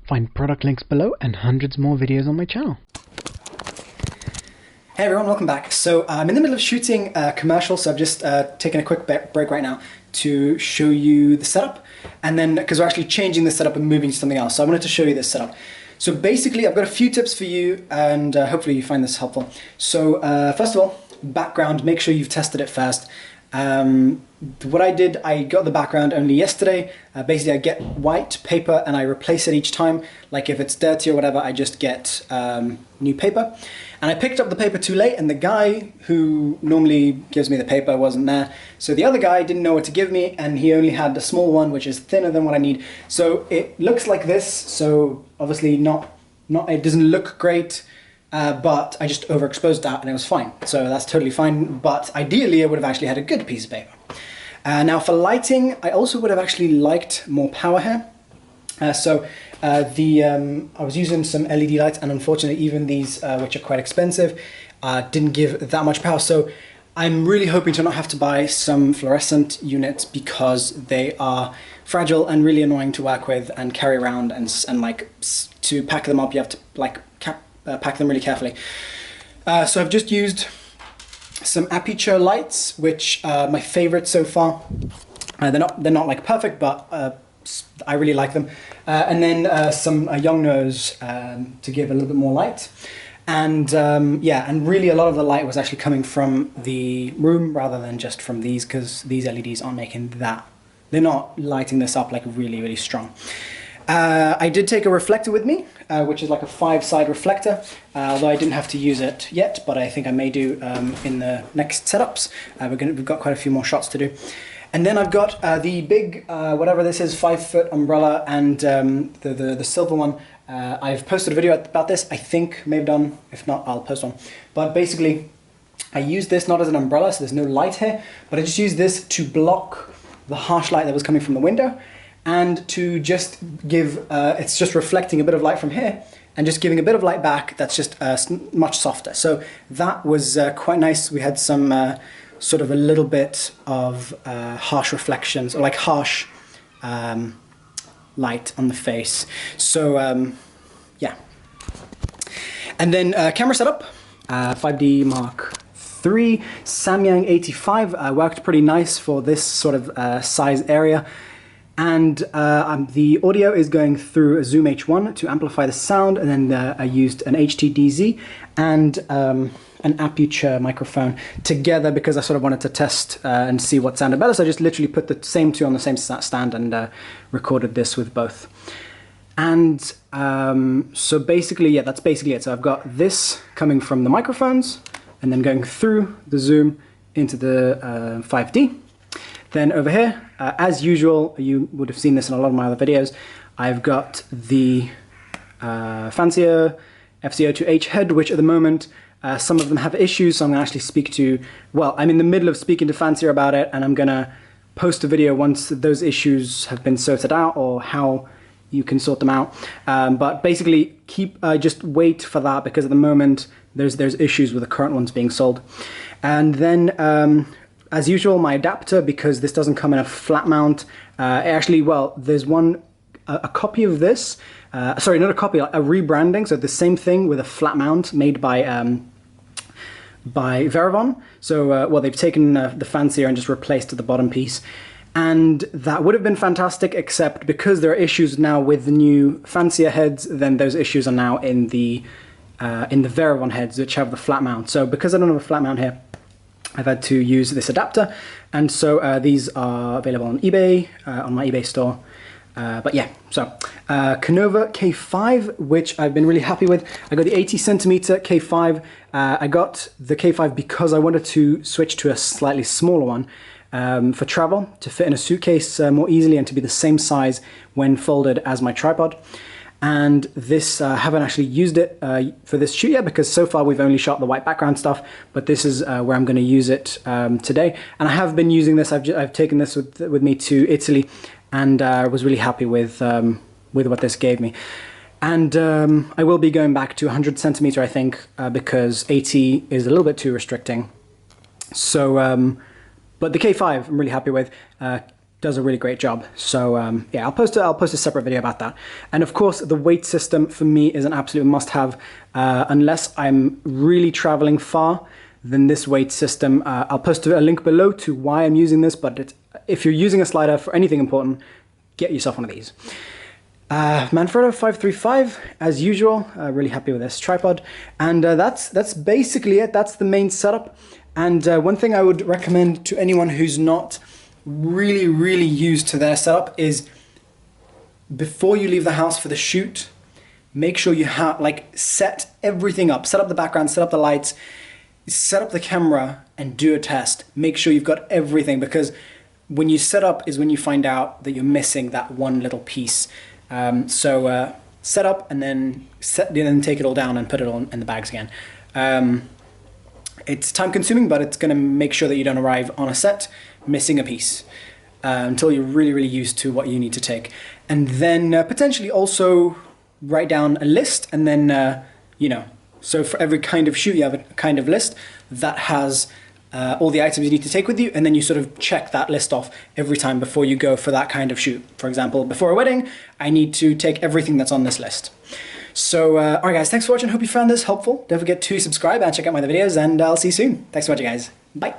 Find product links below and hundreds more videos on my channel. Hey everyone, welcome back. So I'm in the middle of shooting a commercial, so I've just taken a quick break right now to show you the setup, and then because we're actually changing the setup and moving to something else, so I wanted to show you this setup. So basically I've got a few tips for you, and hopefully you find this helpful. So first of all, background, make sure you've tested it first. What I did, I got the background only yesterday. Basically I get white paper and I replace it each time. Like if it's dirty or whatever, I just get new paper. And I picked up the paper too late, and the guy who normally gives me the paper wasn't there. So the other guy didn't know what to give me, and he only had the small one, which is thinner than what I need. So it looks like this, so obviously it doesn't look great. But I just overexposed that and it was fine. So that's totally fine, but ideally I would have actually had a good piece of paper. Now for lighting, I also would have actually liked more power here. I was using some LED lights, and unfortunately even these, which are quite expensive, didn't give that much power. So I'm really hoping to not have to buy some fluorescent units, because they are fragile and really annoying to work with and carry around, and like to pack them up you have to like pack them really carefully. So I've just used some aperture lights, which are my favorite so far. They're not like perfect, but I really like them. And then some young nose to give a little bit more light. And yeah, and really a lot of the light was actually coming from the room rather than just from these, because these LEDs aren't making that. They're not lighting this up like really, really strong. I did take a reflector with me, which is like a 5-side reflector, although I didn't have to use it yet, but I think I may do in the next setups. We've got quite a few more shots to do. And then I've got the big, whatever this is, 5-foot umbrella, and the silver one. I've posted a video about this, I think, may have done. If not, I'll post one. But basically, I use this not as an umbrella, so there's no light here, but I just use this to block the harsh light that was coming from the window, and to just give, it's just reflecting a bit of light from here and just giving a bit of light back that's just much softer. So that was quite nice. We had some sort of a little bit of harsh reflections, or like harsh light on the face. So yeah. And then camera setup, 5D Mark III, Samyang 85, worked pretty nice for this sort of size area. And the audio is going through a Zoom H1 to amplify the sound, and then I used an HTDZ and an aperture microphone together, because I sort of wanted to test and see what sounded better. So I just literally put the same two on the same stand and recorded this with both. And so basically, yeah, that's basically it. So I've got this coming from the microphones and then going through the Zoom into the 5D. Then over here, as usual, you would have seen this in a lot of my other videos, I've got the fancier FCO2H head, which at the moment, some of them have issues, so I'm going to actually speak to, well, I'm in the middle of speaking to Fancier about it, and I'm going to post a video once those issues have been sorted out, or how you can sort them out. But basically, just wait for that, because at the moment, there's issues with the current ones being sold. And then, as usual, my adapter, because this doesn't come in a flat mount. Actually, well, there's a copy of this. Sorry, not a copy, a rebranding. So the same thing with a flat mount made by Veravon. So, well, they've taken the Fancier and just replaced the bottom piece. And that would have been fantastic, except because there are issues now with the new Fancier heads, then those issues are now in the Veravon heads, which have the flat mount. So because I don't have a flat mount here, I've had to use this adapter, and so these are available on eBay, on my eBay store. But yeah, so Konova K5, which I've been really happy with. I got the 80cm K5. I got the K5 because I wanted to switch to a slightly smaller one for travel, to fit in a suitcase more easily and to be the same size when folded as my tripod. And this, I haven't actually used it for this shoot yet, because so far we've only shot the white background stuff, but this is where I'm going to use it today. And I have been using this, I've taken this with me to Italy, and was really happy with what this gave me. And I will be going back to 100cm, I think, because 80 is a little bit too restricting. So, but the K5 I'm really happy with. does a really great job. So yeah, I'll post a separate video about that. And of course, the weight system for me is an absolute must-have. Unless I'm really traveling far, then this weight system, I'll post a link below to why I'm using this, but if you're using a slider for anything important, get yourself one of these. Manfrotto 535, as usual, really happy with this tripod. And that's basically it. That's the main setup. And one thing I would recommend to anyone who's not really used to their setup is, before you leave the house for the shoot, make sure you have, like, set everything up. Set up the background, set up the lights, set up the camera, and do a test. Make sure you've got everything, because when you set up is when you find out that you're missing that one little piece. So set up and then take it all down and put it all in the bags again. It's time consuming, but it's going to make sure that you don't arrive on a set missing a piece until you're really used to what you need to take. And then potentially also write down a list, and then, you know, so for every kind of shoot you have a kind of list that has all the items you need to take with you, and then you sort of check that list off every time before you go for that kind of shoot. For example, before a wedding, I need to take everything that's on this list. So, all right guys, thanks for watching. Hope you found this helpful. Don't forget to subscribe and check out my other videos, and I'll see you soon. Thanks for watching, guys. Bye.